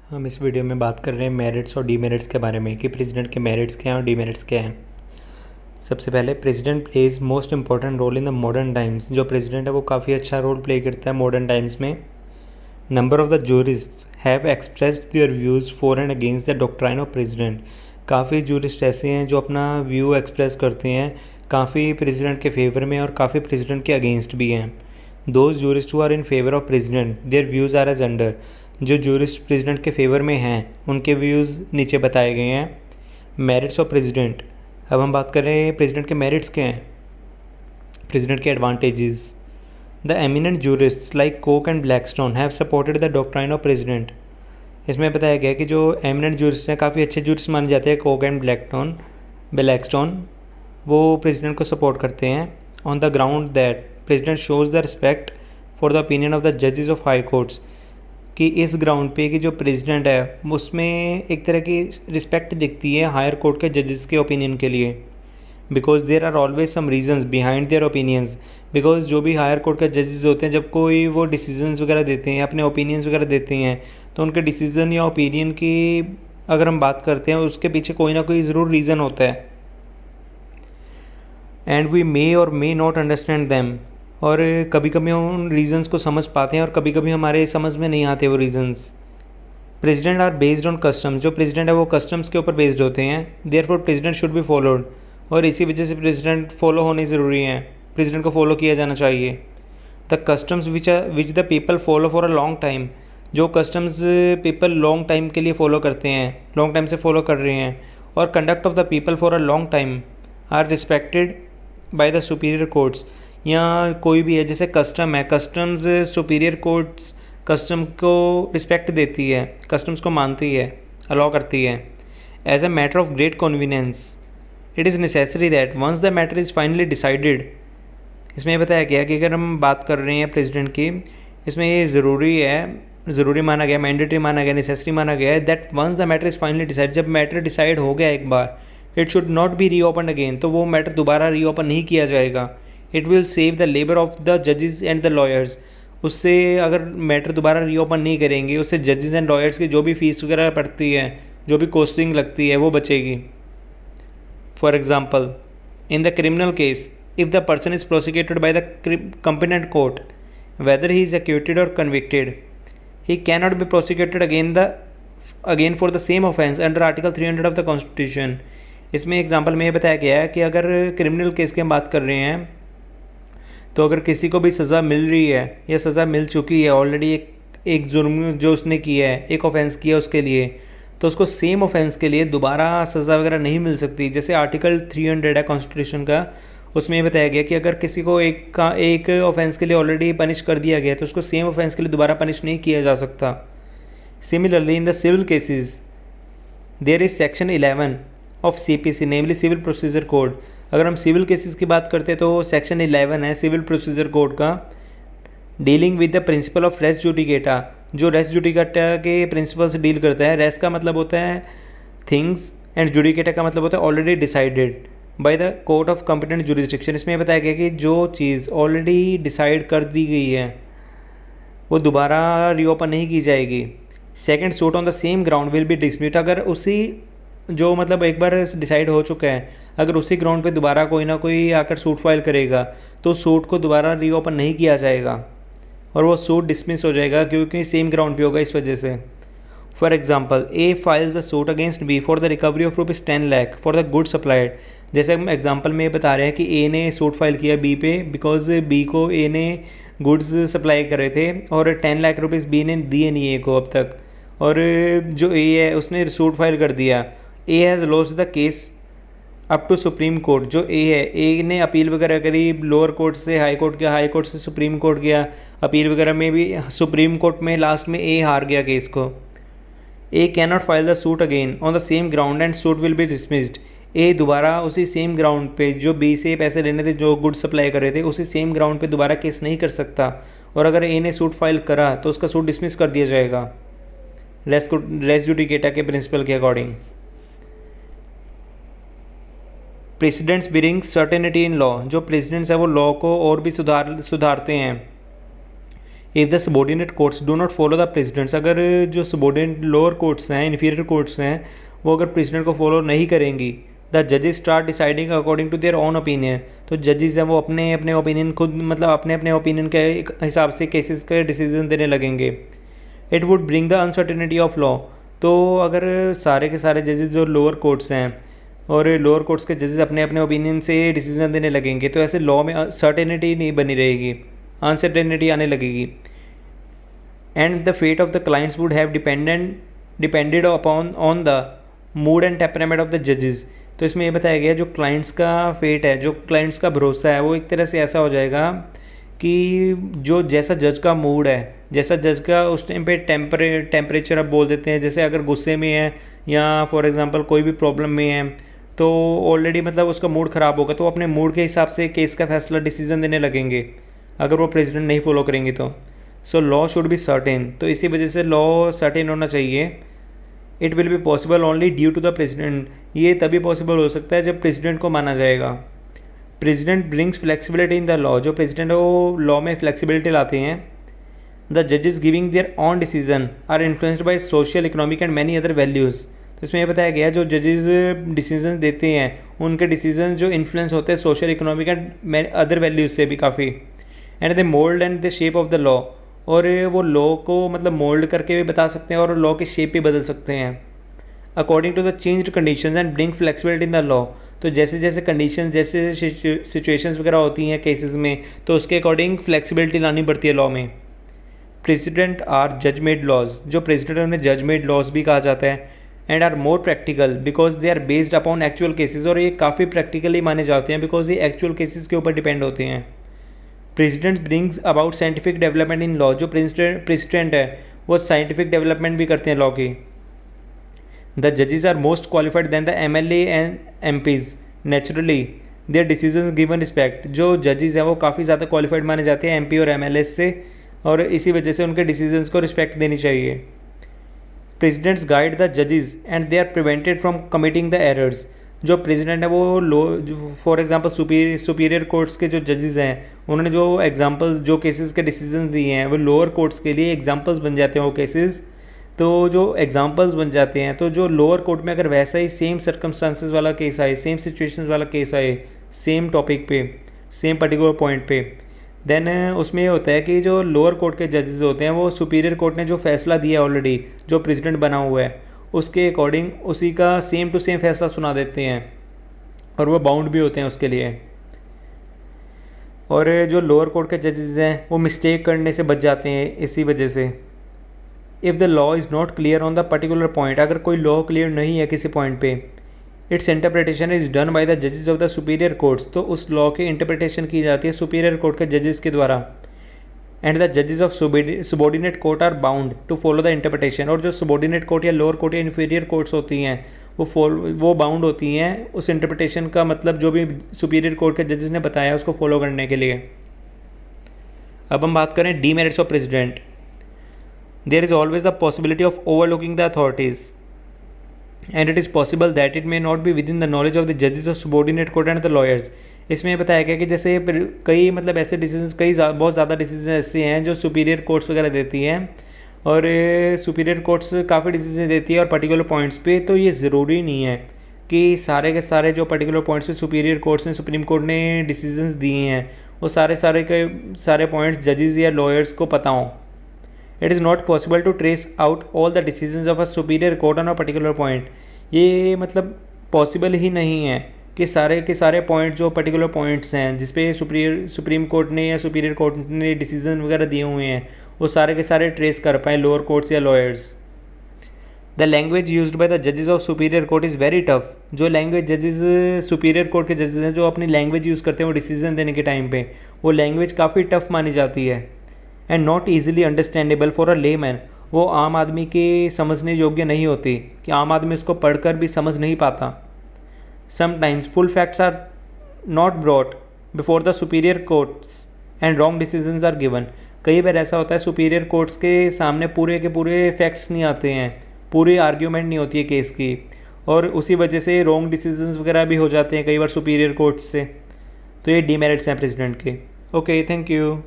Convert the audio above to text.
हम इस वीडियो में बात कर रहे हैं मेरिट्स और डीमेरिट्स के बारे में कि प्रेसिडेंट के मेरिट्स क्या हैं और डीमेरिट्स क्या हैं। सबसे पहले precedent plays most important role in the modern times. जो प्रेसिडेंट है वो काफ़ी अच्छा रोल प्ले करता है मॉडर्न टाइम्स में। Number of the jurist have expressed their views for and against the doctrine of precedent. काफ़ी जूरिस्ट ऐसे हैं जो अपना व्यू एक्सप्रेस करते हैं काफ़ी प्रेसिडेंट के फेवर में और काफ़ी प्रेसिडेंट के अगेंस्ट भी हैं। Those jurist who are in favour of precedent their views are as under. जो जूरिस्ट प्रेसिडेंट के फेवर में हैं उनके व्यूज़ नीचे बताए गए हैं। Merits of precedent. अब हम बात कर रहे हैं प्रेसिडेंट के मेरिट्स क्या हैं। प्रेसिडेंट के advantages. The eminent jurist like Coke and Blackstone have supported the doctrine of president. इसमें बताया गया कि जो एमिनेंट जूरिस्ट हैं काफ़ी अच्छे जूरिस्ट माने जाते हैं कोक एंड ब्लैकस्टोन वो प्रेसिडेंट को सपोर्ट करते हैं on the ground that president shows the respect for the opinion of the जजेस ऑफ हाई कोर्ट्स। कि इस ग्राउंड पे कि जो प्रेसिडेंट है उसमें एक तरह की रिस्पेक्ट दिखती है हायर कोर्ट के जजेस के ओपिनियन के लिए। Because there are always some reasons behind their opinions. Because जो भी हायर कोर्ट के जजेस होते हैं जब कोई वो डिसीजंस वगैरह देते हैं अपने ओपिनियंस वगैरह देते हैं तो उनके डिसीजन या ओपिनियन की अगर हम बात करते हैं उसके पीछे कोई ना कोई ज़रूर रीज़न होता है। एंड वी मे और मे नॉट अंडरस्टैंड दैम। और कभी कभी हम उन रीजंस को समझ पाते हैं और कभी कभी हमारे समझ में नहीं आते वो reasons. Precedent are based on customs. जो प्रेसिडेंट है वो कस्टम्स के ऊपर बेस्ड होते हैं। Therefore precedent should be followed. और इसी वजह से प्रेसिडेंट फॉलो होने ज़रूरी हैं। प्रेसिडेंट को फॉलो किया जाना चाहिए। The customs which the people follow for a long time. जो कस्टम्स पीपल लॉन्ग टाइम के लिए फॉलो करते हैं लॉन्ग टाइम से फॉलो कर रहे हैं और conduct of the people for a long time are respected by the superior courts. या कोई भी है जैसे कस्टम है कस्टम्स सुपीरियर कोर्ट्स कस्टम को रिस्पेक्ट देती है कस्टम्स को मानती है अलाउ करती है। As a matter of great convenience it is necessary that once the matter is finally decided. इसमें बताया गया कि अगर हम बात कर रहे हैं प्रेसिडेंट की इसमें ये ज़रूरी माना गया मैंडेटरी माना गया नेसेसरी माना गया है that once the matter is finally decide. जब मैटर डिसाइड हो गया एक बार it should not be reopen again. तो वो मैटर दोबारा रीओपन नहीं किया जाएगा। It will save the labour of the जजेस एंड द लॉयर्स। उससे अगर मैटर दोबारा रीओपन नहीं करेंगे उससे जजेस एंड लॉयर्स की जो भी फीस वगैरह पड़ती है जो भी कॉस्टिंग लगती है वो बचेगी। For example in the criminal case if the person is prosecuted by the competent court whether he is acquitted or convicted he cannot be prosecuted again for the same offense under article 300 of the constitution। इसमें example में ये बताया गया है कि अगर criminal case की हम बात कर रहे हैं तो अगर किसी को भी सज़ा मिल रही है या सज़ा मिल चुकी है ऑलरेडी एक जुर्म जो उसने किया है एक ऑफेंस किया उसके लिए तो उसको सेम ऑफेंस के लिए दोबारा सज़ा वगैरह नहीं मिल सकती। जैसे आर्टिकल 300 है कॉन्स्टिट्यूशन का उसमें ये बताया गया कि अगर किसी को एक ऑफेंस के लिए ऑलरेडी पनिश कर दिया गया तो उसको सेम ऑफेंस के लिए दोबारा पनिश नहीं किया जा सकता। Similarly in the civil cases there is section 11 of CPC namely civil procedure code. अगर हम सिविल केसेस की बात करते हैं तो सेक्शन 11 है सिविल प्रोसीजर कोड का dealing with the principle of res judicata. जो रेस जुडिकेटा के प्रिंसिपल से डील करता है। रेस का मतलब होता है थिंग्स एंड जुडिकेटा का मतलब होता है already decided by the court of competent jurisdiction. इसमें बताया गया कि जो चीज़ ऑलरेडी डिसाइड कर दी गई है वो दोबारा रीओपन नहीं की जाएगी। Second suit on the same ground will be dispute. अगर उसी जो मतलब एक बार डिसाइड हो चुका है अगर उसी ग्राउंड पे दोबारा कोई ना कोई आकर सूट फाइल करेगा तो सूट को दोबारा रीओपन नहीं किया जाएगा और वो सूट डिसमिस हो जाएगा क्योंकि सेम ग्राउंड पे होगा इस वजह से। For example A files a suit against B for the recovery of ₹10 lakh for the good supplied. जैसे हम एग्जाम्पल में बता रहे हैं कि ए ने सूट फाइल किया बी पे बिकॉज बी को ए ने गुड्स सप्लाई करे थे और 10 लाख रुपीज़ बी ने दिए नहीं ए को अब तक। और जो ए है उसने सूट फाइल कर दिया। A has lost the case up to Supreme Court. जो ए है ए ने अपील वगैरह करी लोअर कोर्ट से हाई कोर्ट गया हाई कोर्ट से सुप्रीम कोर्ट गया अपील वगैरह में भी सुप्रीम कोर्ट में लास्ट में ए हार गया केस को। A can not file the suit again on the same ground and suit will be dismissed. A दोबारा उसी सेम ग्राउंड पे जो बी से पैसे लेने थे जो गुड सप्लाई कर रहे थे उसी सेम ग्राउंड पे दोबारा केस नहीं कर सकता और अगर ए ने सूट फाइल करा तो उसका सूट डिसमिस कर दिया जाएगा रेस जुडिकेटा के प्रिंसिपल के according. Precedents bring certainty in law. जो प्रेसिडेंट्स है वो लॉ को और भी सुधारते हैं। If the subordinate courts do not follow the precedents, अगर जो सबॉर्डिनेट लोअर कोर्ट्स हैं, इन्फीरियर कोर्ट्स हैं, वो अगर प्रेसिडेंट को फॉलो नहीं करेंगी, द जजेस start deciding according to their own opinion, तो जजेस हैं वो अपने अपने ओपिनियन खुद मतलब अपने अपने ओपिनियन के हिसाब से केसेस के डिसीजन देने लगेंगे। It would bring the uncertainty of law, तो अगर सारे के सारे जजेस जो लोअर कोर्ट्स हैं और लोअर कोर्ट्स के जजेस अपने अपने ओपिनियन से डिसीजन देने लगेंगे, तो ऐसे लॉ में सर्टेनिटी नहीं बनी रहेगी, अनसर्टेनिटी आने लगेगी। And the fate of the clients would have depended upon on the mood and temperament of the जजेस, तो इसमें ये बताया गया जो क्लाइंट्स का फेट है, जो क्लाइंट्स का भरोसा है, वो एक तरह से ऐसा हो जाएगा कि जो जैसा जज का मूड है, जैसा जज का उस टाइम पे टेम्परेचर अब बोल देते हैं, जैसे अगर गुस्से में है या फॉर एग्जांपल कोई भी प्रॉब्लम में है, तो ऑलरेडी मतलब उसका मूड ख़राब होगा, तो अपने मूड के हिसाब से केस का फैसला डिसीजन देने लगेंगे अगर वो प्रेसिडेंट नहीं फॉलो करेंगे तो। So law should be certain, तो इसी वजह से लॉ सर्टेन होना चाहिए। It will be possible only due to the precedent, ये तभी पॉसिबल हो सकता है जब प्रेसिडेंट को माना जाएगा। Precedent brings flexibility in the law, जो प्रेसिडेंट है वो लॉ में फ्लेक्सिबिलिटी लाते हैं। द जजेस giving their own decision are influenced by social, economic and many other values, तो इसमें यह बताया गया जो जजेस डिसीजन देते हैं उनके डिसीजन जो इन्फ्लुएंस होते हैं social, economic and other values से भी काफ़ी। And the mould and the shape of the law, और वो लॉ को मतलब मोल्ड करके भी बता सकते हैं और लॉ की शेप भी बदल सकते हैं according to the changed conditions and bring flexibility in the law, तो जैसे जैसे कंडीशंस, जैसे सिचुएशंस वगैरह होती हैं केसेस में, तो उसके अकॉर्डिंग फ्लेक्सिबिलिटी लानी पड़ती है लॉ में। प्रेसिडेंट आर जज मेड लॉज, जो प्रेसिडेंट उन्हें जज मेड लॉज भी कहा जाता है। And are more practical because they are based upon actual cases, और ये काफ़ी प्रैक्टिकली माने जाते हैं बिकॉज ये एक्चुअल केसेस के ऊपर डिपेंड होते हैं। President brings about scientific development in law, जो प्रेसिडेंट है वो साइंटिफिक डेवलपमेंट भी करते हैं लॉ की। द जजेस are most qualified than the MLA and MPs, naturally their decision given respect, जो जजेस हैं वो काफ़ी ज़्यादा क्वालिफाइड माने जाते हैं MP और MLA से, और इसी वजह से उनके डिसीजंस को रिस्पेक्ट देनी चाहिए। प्रेसिडेंट्स गाइड द जजेस and they are prevented from committing the errors, जो प्रेसिडेंट है वो फॉर एग्जांपल सुपीरियर कोर्ट्स के जो जजेस हैं उन्होंने जो एग्जांपल्स, जो केसेस के डिसीजन दिए हैं वो लोअर कोर्ट्स के लिए एग्जांपल्स बन जाते हैं वो केसेस, तो जो एग्जांपल्स बन जाते हैं, तो जो लोअर कोर्ट में अगर वैसा ही सेम सर्कमस्टांसेस वाला केस आए, सेम सिचुएशंस वाला केस आए, सेम टॉपिक पे, सेम पर्टिकुलर पॉइंट पे, देन उसमें ये होता है कि जो लोअर कोर्ट के जजेस होते हैं वो सुपीरियर कोर्ट ने जो फैसला दिया है ऑलरेडी, जो प्रेसिडेंट बना हुआ है उसके अकॉर्डिंग उसी का सेम टू सेम फैसला सुना देते हैं और वो बाउंड भी होते हैं उसके लिए। और जो लोअर कोर्ट के जजेस हैं वो मिस्टेक करने से बच जाते हैं इसी वजह से। If the law is not clear on the particular point, अगर कोई लॉ क्लियर नहीं है किसी पॉइंट पे, it's interpretation is done by the जजेस ऑफ द सुपीरियर कोर्ट्स, तो उस लॉ की इंटरप्रिटेशन की जाती है सुपीरियर कोर्ट के जजेस के द्वारा। एंड द जजेस of subordinate court are bound to follow the interpretation, और जो सबॉर्डिनेट कोर्ट या लोअर कोर्ट या इन्फीरियर कोर्ट्स होती हैं वो बाउंड होती हैं उस इंटरप्रिटेशन का, मतलब जो भी सुपीरियर कोर्ट के जजेस ने बताया उसको फॉलो करने के लिए। अब हम बात करें demerits of precedent. There is always the possibility of overlooking the authorities and it is possible that it may not be within the knowledge of the जजेस of subordinate court and the lawyers. इसमें बताया गया कि जैसे कई मतलब ऐसे decisions, बहुत ज़्यादा डिसीजन ऐसे हैं जो सुपीरियर कोर्ट्स वगैरह देती हैं, और सुपीरियर कोर्ट्स काफ़ी डिसीजन देती है और पर्टिकुलर पॉइंट्स पे, तो ये ज़रूरी नहीं है कि सारे के सारे जो पर्टिकुलर पॉइंट्स पे सुपीरियर कोर्ट्स ने, सुप्रीम कोर्ट ने डिसीजंस दिए हैं वो सारे पॉइंट्स जजेस या लॉयर्स को पता हों। It is not possible to trace out all the decisions of a superior court on a particular point, ये मतलब पॉसिबल ही नहीं है कि सारे के सारे पॉइंट जो पर्टिकुलर पॉइंट्स हैं जिस पे सुप्रीम कोर्ट ने या सुपीरियर कोर्ट ने डिसीजन वगैरह दिए हुए हैं वो सारे के सारे ट्रेस कर पाएँ लोअर कोर्ट्स या lawyers. The language used by the जजेस of superior court is very tough, जो लैंग्वेज जजेस सुपीरियर कोर्ट के जजेस हैं जो अपनी लैंग्वेज यूज़ करते हैं वो डिसीजन देने के टाइम पे, वो लैंग्वेज काफ़ी टफ मानी जाती है। And not easily understandable for a layman, वो आम आदमी के समझने योग्य नहीं होती, कि आम आदमी इसको पढ़कर भी समझ नहीं पाता। Sometimes full facts are not brought before the superior courts and wrong decisions are given, कई बार ऐसा होता है सुपीरियर कोर्ट्स के सामने पूरे के पूरे फैक्ट्स नहीं आते हैं, पूरी आर्ग्यूमेंट नहीं होती है केस की, और उसी वजह से रॉन्ग डिसीजंस वगैरह भी हो जाते हैं कई बार सुपीरियर कोर्ट्स से। तो ये डीमेरिट्स हैं प्रेसिडेंट के। Okay, thank you.